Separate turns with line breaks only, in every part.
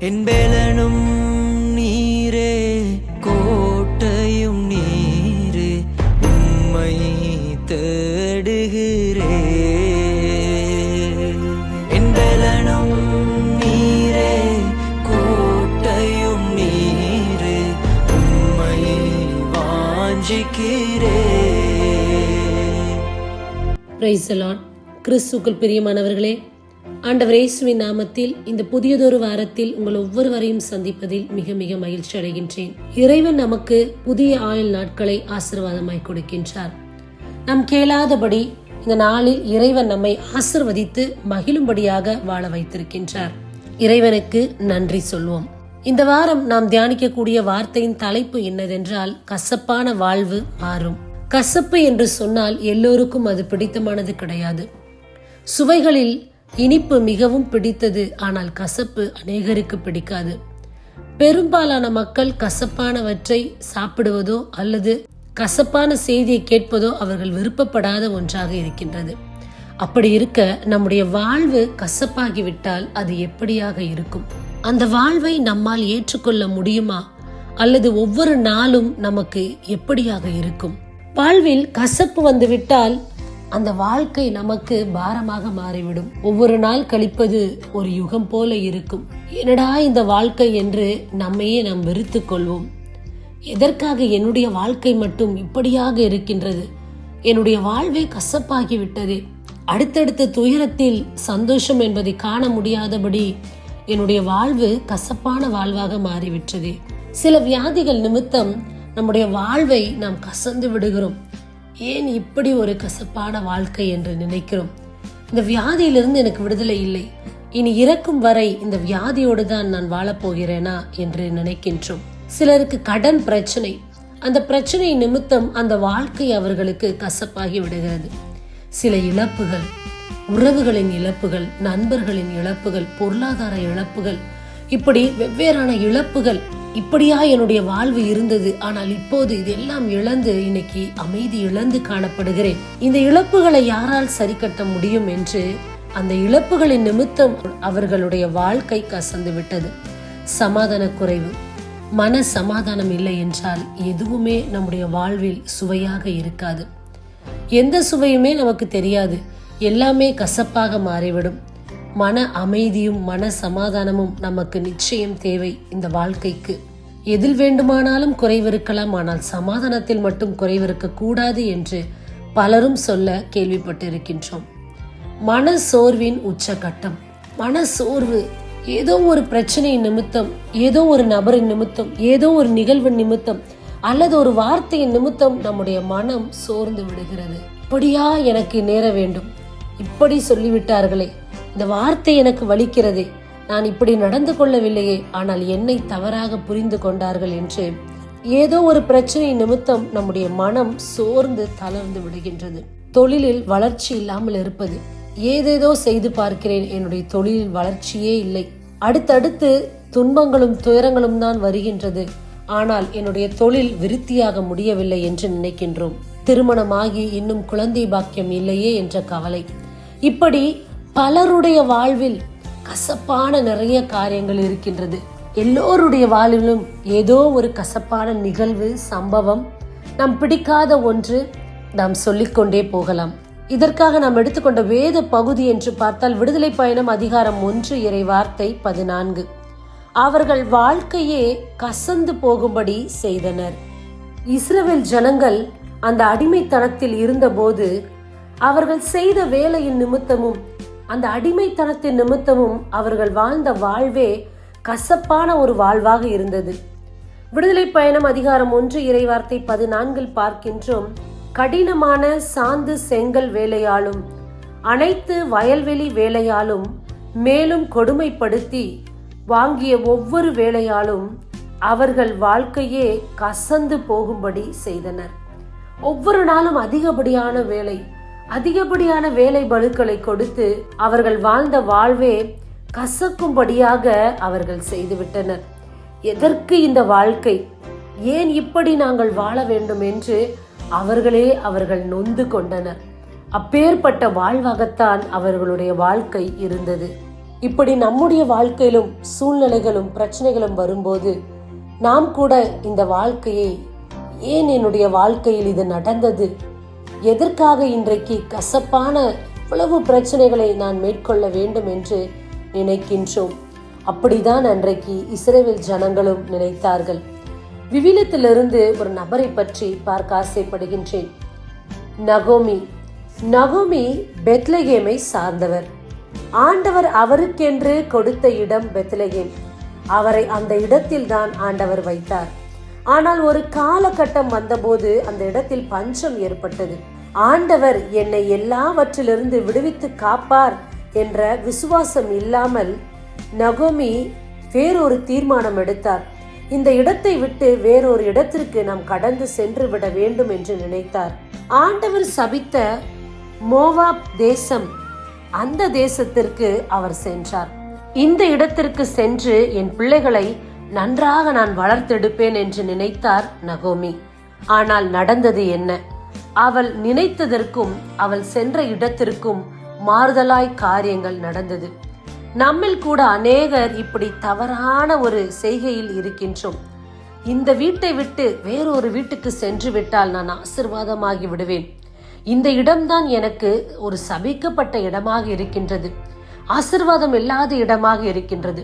என்பேலனும் நீரே கோட்டையும் நீரே உம்மை தேடுகிறே. என்பேலனும் நீரே கோட்டையும் நீரே உம்மை வாஞ்சிக்கிறே.
Praise the Lord. கிறிஸ்துவுக்குள் பிரியமானவர்களே, ஆண்டவர் இயேசுவின் நாமத்தில் இந்த புதியதொரு வாரத்தில் உங்கள் ஒவ்வொருவரையும் சந்திப்பதில் மிக மிக மகிழ்ச்சி அடைகின்றேன். இறைவன் நமக்கு புதிய ஆயுள் நாட்களை ஆசீர்வாதமாய் கொடுக்கின்றார். நாம் கேளாதபடி இந்த நாளில் இறைவன் நம்மை ஆசீர்வதித்து மகிழும்படியாக வாழ வைத்திருக்கின்றார். இறைவனுக்கு நன்றி சொல்வோம். இந்த வாரம் நாம் தியானிக்கக்கூடிய வார்த்தையின் தலைப்பு என்னதென்றால், கசப்பான வாழ்வு மாறும். கசப்பு என்று சொன்னால் எல்லோருக்கும் அது பிடித்தமானது கிடையாது. சுவைகளில் இனிப்பு மிகவும் பிடித்தது, ஆனால் கசப்பு அநேகருக்கு பிடிக்காது. பெரும்பாலான மக்கள் கசப்பானவற்றை சாப்பிடுவதோ அல்லது கசப்பான செய்தியை கேட்பதோ அவர்கள் விருப்பப்படாத ஒன்றாக இருக்கின்றது. அப்படி இருக்க நம்முடைய வாழ்வு கசப்பாகிவிட்டால் அது எப்படியாக இருக்கும்? அந்த வாழ்வை நம்மால் ஏற்றுக்கொள்ள முடியுமா? அல்லது ஒவ்வொரு நாளும் நமக்கு எப்படியாக இருக்கும்? வாழ்வில் கசப்பு வந்துவிட்டால் அந்த வாழ்க்கை நமக்கு பாரமாக மாறிவிடும். ஒவ்வொரு நாள் கழிப்பது ஒரு யுகம் போல இருக்கும். என்னடா இந்த வாழ்க்கை என்று நம்மையே நாம் வெறுத்துக் கொள்வோம். எதற்காக என்னுடைய வாழ்க்கை மட்டும் இப்படியாக இருக்கின்றது? என்னுடைய வாழ்வே கசப்பாகிவிட்டதே. அடுத்தடுத்த துயரத்தில் சந்தோஷம் என்பதை காண முடியாதபடி என்னுடைய வாழ்வு கசப்பான வாழ்வாக மாறிவிட்டது. சில வியாதிகள் நிமித்தம் நம்முடைய வாழ்வை நாம் கசந்து விடுகிறோம். ஏன் இப்படி ஒரு கசப்பான வாழ்க்கை என்று நினைக்கிறோம். இந்த வியாதியிலிருந்து எனக்கு விடுதலை இல்லை, இனி இறக்கும் வரை இந்த வியாதியோடு தான் நான் வாழப்போகிறேனா என்று நினைக்கின்றோம். சிலருக்கு கடன் பிரச்சனை, அந்த பிரச்சனை நிமித்தம் அந்த வாழ்க்கை அவர்களுக்கு கசப்பாகி விடுகிறது. சில இழப்புகள், உறவுகளின் இழப்புகள், நண்பர்களின் இழப்புகள், பொருளாதார இழப்புகள், இப்படி வெவ்வேறான இழப்புகள். இப்படியா என்னுடைய வாழ்வு இருந்தது, ஆனால் இப்போது இதெல்லாம் இழந்து இன்னைக்கு அமைதி இழந்து காணப்படுகிறேன். இந்த இழப்புகளை யாரால் சரி கட்ட முடியும் என்று அந்த இழப்புகளின் நிமித்தம் அவர்களுடைய வாழ்க்கை கசந்து விட்டது. சமாதான குறைவு, மன சமாதானம் இல்லை என்றால் எதுவுமே நம்முடைய வாழ்வில் சுவையாக இருக்காது. எந்த சுவையுமே நமக்கு தெரியாது, எல்லாமே கசப்பாக மாறிவிடும். மன அமைதியும் மன சமாதானமும் நமக்கு நிச்சயம் தேவை இந்த வாழ்க்கைக்கு. எதில் வேண்டுமானாலும் குறைவிருக்கலாம், ஆனால் சமாதானத்தில் மட்டும் குறைவிருக்க கூடாது என்று பலரும் சொல்ல கேள்விப்பட்டிருக்கின்றோம். மன சோர்வின் உச்சகட்டம். மன சோர்வு ஏதோ ஒரு பிரச்சனையின் நிமித்தம், ஏதோ ஒரு நபரின் நிமித்தம், ஏதோ ஒரு நிகழ்வின் நிமித்தம் அல்லது ஒரு வார்த்தையின் நிமித்தம் நம்முடைய மனம் சோர்ந்து விடுகிறது. இப்படியா எனக்கு நேர வேண்டும்? இப்படி சொல்லிவிட்டார்களே, இந்த வார்த்தை எனக்கு வலிக்கிறதே, நான் இப்படி நடந்து கொள்ளவில்லையே, ஆனால் என்னை தவறாக புரிந்து கொண்டார்கள் என்று ஏதோ ஒரு பிரச்சனை நிமித்தம் நம்முடைய மனம் சோர்ந்து தளர்ந்து விடுகின்றது. தொழிலில் வளர்ச்சி இல்லாமல் இருப்பது. ஏதேதோ செய்து பார்க்கிறேன், என்னுடைய தொழிலில் வளர்ச்சியே இல்லை. அடுத்தடுத்து துன்பங்களும் துயரங்களும் தான் வருகின்றது, ஆனால் என்னுடைய தொழில் விருத்தியாக முடியவில்லை என்று நினைக்கின்றோம். திருமணமாகி இன்னும் குழந்தை பாக்கியம் இல்லையே என்ற கவலை. இப்படி பலருடைய வாழ்வில் கசப்பான நிறைய காரியங்கள் இருக்கின்றது. எல்லோருடைய வாழ்விலும் ஏதோ ஒரு கசப்பான நிகழ்வு, சம்பவம், நாம் பிடிக்காத ஒன்று நாம் சொல்லிக்கொண்டே போகலாம். இதற்காக நாம் எடுத்துக்கொண்ட வேத பகுதி என்று பார்த்தால் விடுதலை பயணம் அதிகாரம் 1 இறை வார்த்தை 14. அவர்கள் வாழ்க்கையே கசந்து போகும்படி செய்தனர். இஸ்ரவேல் ஜனங்கள் அந்த அடிமைத்தனத்தில் இருந்தபோது அவர்கள் செய்த வேலையின் நிமித்தமும் அந்த அடிமைத்தனத்தின் நிமித்தமும் அவர்கள் வாழ்ந்த வாழ்வே கசப்பான ஒரு வாழ்வாக இருந்தது. விடுதலை பயணம் அதிகாரம் 1 இறைவார்த்தை 14 பார்க்கின்றோம். கடினமான சாந்து செங்கல் வேலையாலும் அனைத்து வயல்வெளி வேலையாலும் மேலும் கொடுமைப்படுத்தி வாங்கிய ஒவ்வொரு வேலையாலும் அவர்கள் வாழ்க்கையே கசந்து போகும்படி செய்தனர். ஒவ்வொரு நாளும் அதிகப்படியான வேலை பளுக்களை கொடுத்து அவர்கள் வாழ்ந்த வாழ்வே கசக்கும்படியாக அவர்கள் செய்துவிட்டனர். எதற்கு இந்த வாழ்க்கை? ஏன் இப்படி நாங்கள் வாழ வேண்டும் என்று அவர்கள் நொந்து கொண்டனர். அப்பேற்பட்ட வாழ்வாகத்தான் அவர்களுடைய வாழ்க்கை இருந்தது. இப்படி நம்முடைய வாழ்க்கையிலும் சூழ்நிலைகளும் பிரச்சனைகளும் வரும்போது நாம் கூட இந்த வாழ்க்கையை, ஏன் என்னுடைய வாழ்க்கையில் இது நடந்தது, எதற்காக இன்றைக்கு கசப்பான இவ்வளவு பிரச்சனைகளை நான் மேற்கொள்ள வேண்டும் என்று நினைக்கின்றோம். அப்படிதான் அன்றைக்கு இஸ்ரவேல் ஜனங்களும் நினைத்தார்கள். விவிலியத்திலிருந்து ஒரு நபரை பற்றி பார்க்க ஆசைப்படுகின்றேன். நகோமி பெத்லகேமை சார்ந்தவர். ஆண்டவர் அவருக்கென்று கொடுத்த இடம் பெத்லகேம். அவரை அந்த இடத்தில் தான் ஆண்டவர் வைத்தார். ஆனால் ஒரு காலகட்டம் வந்தபோது அந்த இடத்தில் பஞ்சம் ஏற்பட்டது. ஆண்டவர் என்னை எல்லாவற்றிலிருந்து விடுவித்து காப்பார் என்ற விசுவாசம் இல்லாமல் நகோமி வேறொரு தீர்மானம் எடுத்தார். இந்த இடத்தை விட்டு வேறொரு இடத்திற்கு நாம் கடந்து சென்று விட வேண்டும் என்று நினைத்தார். ஆண்டவர் சபித்த மோவாப் தேசம், அந்த தேசத்திற்கு அவர் சென்றார். இந்த இடத்திற்கு சென்று என் பிள்ளைகளை நன்றாக நான் வளர்த்தெடுப்பேன் என்று நினைத்தார் நகோமி. ஆனால் நடந்தது என்ன? அவள் நினைத்ததற்கும் அவள் சென்ற இடத்திற்கும் மாறுதலாய் காரியங்கள் நடந்தது. நம்மில் கூட அநேகர் இப்படி தவறான ஒரு செய்கையில் இருக்கின்றோம். இந்த வீட்டை விட்டு வேறொரு வீட்டுக்கு சென்று விட்டால் நான் ஆசீர்வாதமாகி விடுவேன். இந்த இடம்தான் எனக்கு ஒரு சபிக்கப்பட்ட இடமாக இருக்கின்றது, ஆசீர்வாதம் இல்லாத இடமாக இருக்கின்றது.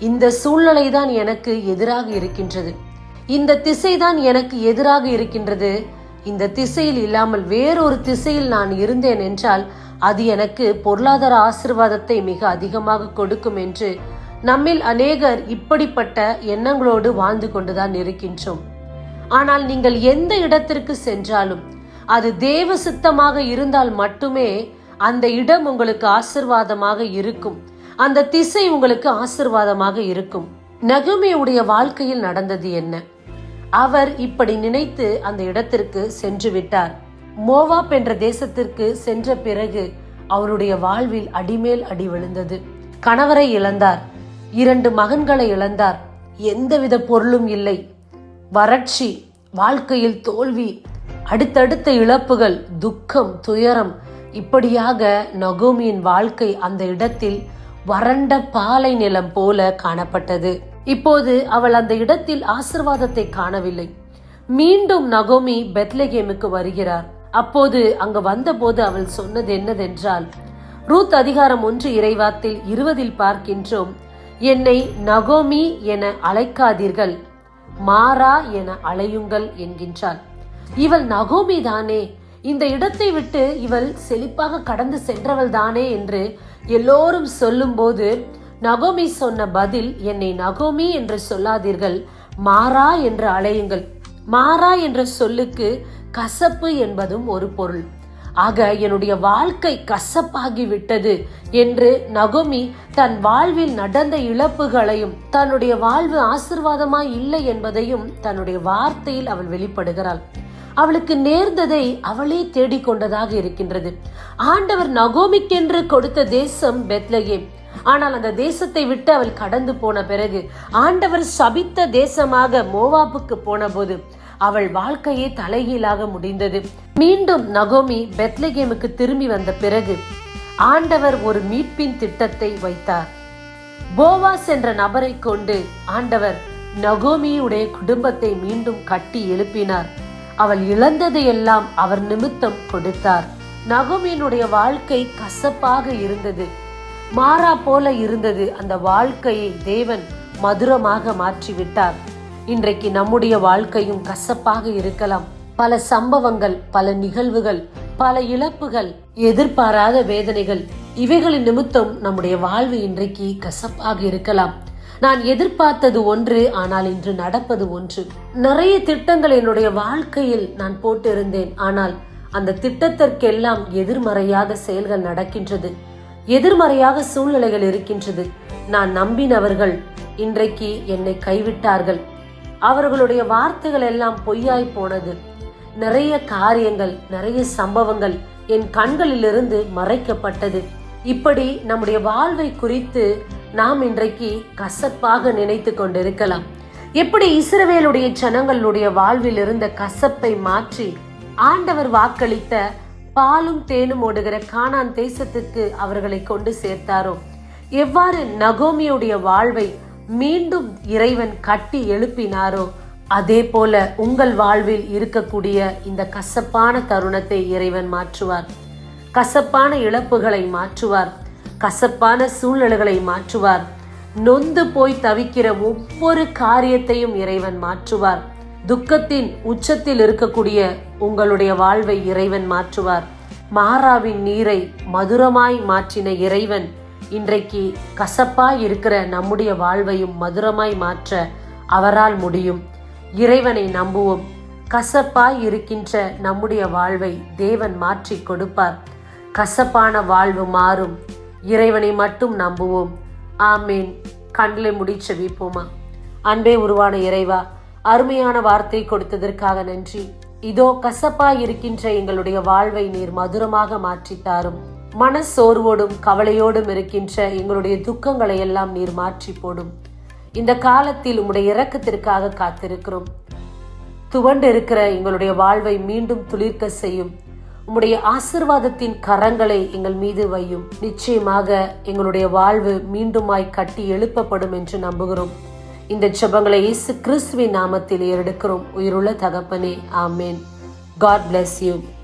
இந்த சூழ்நிலை தான் எனக்கு எதிராக இருக்கின்றது, இந்த திசைதான் எனக்கு எதிராக இருக்கின்றது. இந்த திசையில் இல்லாமல் வேறொரு திசையில் நான் இருந்தேன் என்றால் அது எனக்கு பொருளாதார ஆசீர்வாதத்தை மிக அதிகமாக கொடுக்கும் என்று நம்மில் அநேகர் இப்படிப்பட்ட எண்ணங்களோடு வாழ்ந்து கொண்டுதான் இருக்கின்றோம். ஆனால் நீங்கள் எந்த இடத்திற்கு சென்றாலும் அது தேவ சித்தமாக இருந்தால் மட்டுமே அந்த இடம் உங்களுக்கு ஆசீர்வாதமாக இருக்கும், அந்த திசை உங்களுக்கு ஆசீர்வாதமாக இருக்கும். நகோமியுடைய வாழ்க்கையில் நடந்தது என்ன? அவர் இப்படி நினைத்து அந்த இடத்திற்கு சென்று விட்டார். மோவாப் என்ற தேசத்திற்கு சென்ற பிறகு அவருடைய வாழ்வில் அடிமேல் அடி விழுந்தது. கணவரை இழந்தார், 2 மகன்களை இழந்தார், எந்தவித பொருளும் இல்லை, வறட்சி, வாழ்க்கையில் தோல்வி, அடுத்தடுத்த இழப்புகள், துக்கம், துயரம், இப்படியாக நகோமியின் வாழ்க்கை அந்த இடத்தில் வறண்ட பாலை நிலம் போல காணப்பட்டது. இப்போது அவள் அந்த இடத்தில் ஆசீர்வாதத்தை காணவில்லை. மீண்டும் நகோமி பெத்லகேமுக்கு வருகிறார். அப்போது அங்கு வந்தபோது அவள் சொன்னது என்னதென்றால், ரூத் அதிகாரம் 1 இறைவார்த்தை 20 பார்க்கின்றோம், என்னை நகோமி என அழைக்காதீர்கள், மாறா என அழையுங்கள் என்கின்றாள். இவள் நகோமி தானே, இந்த இடத்தை விட்டு இவள் செழிப்பாக கடந்து சென்றவள் தானே என்று எல்லோரும் சொல்லும் போது நகோமி சொன்ன பதில், என்னை நகோமி என்று சொல்லாதீர்கள், மாறா என்று அழையுங்கள். மாறா என்ற சொல்லுக்கு கசப்பு என்பதும் ஒரு பொருள். ஆக என்னுடைய வாழ்க்கை கசப்பாகி விட்டது என்று நகோமி தன் வாழ்வில் நடந்த இழப்புகளையும் தன்னுடைய வாழ்வு ஆசீர்வாதமாய் இல்லை என்பதையும் தன்னுடைய வார்த்தையில் அவள் வெளிப்படுகிறாள். அவளுக்கு நேர்ந்ததை அவளே தேடிக்கொண்டதாக இருக்கின்றது. ஆண்டவர் நகோமிக்கென்று கொடுத்த தேசம் பெத்லகேம். ஆனால் அந்த தேசத்தை விட்டு அவள் கடந்து போன பிறகு ஆண்டவர் சபித்த தேசமாக மோவாபுக்கு போன போது அவள் வாழ்க்கையே தலைகீழாக முடிந்தது. மீண்டும் நகோமி பெத்லகேமுக்கு திரும்பி வந்த பிறகு ஆண்டவர் ஒரு மீட்பின் திட்டத்தை வைத்தார். போவாஸ் என்ற நபரை கொண்டு ஆண்டவர் நகோமியுடைய குடும்பத்தை மீண்டும் கட்டி எழுப்பினார். அவள் இழந்ததையெல்லாம் அவர் நிமித்தம் கொடுத்தார். நகோமியினுடைய வாழ்க்கை கசப்பாக இருந்தது, மாறா போல இருந்தது. அந்த வாழ்க்கையை தேவன் மதுரமாக மாற்றிவிட்டார். இன்றைக்கு நம்முடைய வாழ்க்கையும் கசப்பாக இருக்கலாம். பல சம்பவங்கள், பல நிகழ்வுகள், பல இழப்புகள், எதிர்பாராத வேதனைகள், இவைகளின் நிமித்தம் நம்முடைய வாழ்வு இன்றைக்கு கசப்பாக இருக்கலாம். நான் எதிர்பார்த்தது ஒன்று, ஆனால் இன்று நடப்பது ஒன்று. நிறைய திட்டங்கள் என்னுடைய வாழ்க்கையில் நான் போட்டிருந்தேன், ஆனால் அந்த திட்டத்திற்கெல்லாம் எதிர்மறையாக செயல்கள் நடக்கின்றது, எதிர்மறையாக சூழ்நிலைகள் இருக்கின்றது. நான் நம்பினவர்கள் இன்றைக்கு என்னை கைவிட்டார்கள். அவர்களுடைய வார்த்தைகள் எல்லாம் பொய்யாய் போனது. நிறைய காரியங்கள், நிறைய சம்பவங்கள் என் கண்களிலிருந்து மறைக்கப்பட்டது. இப்படி நம்முடைய வாழ்வை குறித்து நாம் இன்றைக்கு கசப்பாக நினைத்து கொண்டிருக்கலாம். எப்படி இஸ்ரவேலுடைய ஜனங்களுடைய வாழ்வில் இருந்த கசப்பை மாற்றி ஆண்டவர் வாக்களித்த பாலும் தேனும் ஓடுகிற கானான் தேசத்துக்கு அவர்களை கொண்டு சேர்த்தாரோ, எவ்வாறு நகோமியுடைய வாழ்வை மீண்டும் இறைவன் கட்டி எழுப்பினாரோ அதே போல உங்கள் வாழ்வில் இருக்கக்கூடிய இந்த கசப்பான தருணத்தை இறைவன் மாற்றுவார். கசப்பான இழப்புகளை மாற்றுவார். கசப்பான சூழ்நிலைகளை மாற்றுவார். நொந்து போய் தவிக்கிற ஒவ்வொரு காரியத்தையும் இறைவன் மாற்றுவார். துக்கத்தின் உச்சத்தில் இருக்கக்கூடிய உங்களுடைய வாழ்வை இறைவன் மாற்றுவார். மாறாவின் நீரை மதுரமாய் மாற்றின இறைவன் இன்றைக்கு கசப்பாய் இருக்கிற நம்முடைய வாழ்வையும் மதுரமாய் மாற்ற அவரால் முடியும். இறைவனை நம்புவோம். கசப்பாய் இருக்கின்ற நம்முடைய வாழ்வை தேவன் மாற்றி கொடுப்பார். கசப்பான வாழ்வு மாறும். இறைவனை மட்டும் நம்புவோம். ஆமேன். கண்களை மூடி செபிப்போமா. அன்பே உருவான இறைவா, அருமையான வார்த்தை கொடுத்ததற்காக நன்றி. இதோ கசப்பாய் இருக்கின்ற எங்களுடைய வாழ்வை நீர் மதுரமாக மாற்றித்தாரும். மனசோர்வோடும் கவலையோடும் இருக்கின்ற எங்களுடைய துக்கங்களை எல்லாம் நீர் மாற்றி போடும். இந்த காலத்தில் உம்முடைய இரக்கத்திற்காக காத்திருக்கிறோம். துவண்டு இருக்கிற எங்களுடைய வாழ்வை மீண்டும் துளிர்க்க செய்யும். உம்முடைய ஆசீர்வாதத்தின் கரங்களை எங்கள் மீது வையும். நிச்சயமாக எங்களுடைய வாழ்வு மீண்டுமாய் கட்டி எழுப்பப்படும் என்று நம்புகிறோம். இந்த ஜெபங்களை இயேசு கிறிஸ்துவின் நாமத்தில் ஏறெடுக்கிறோம். உயிருள்ள தகப்பனே, ஆமேன். God bless you.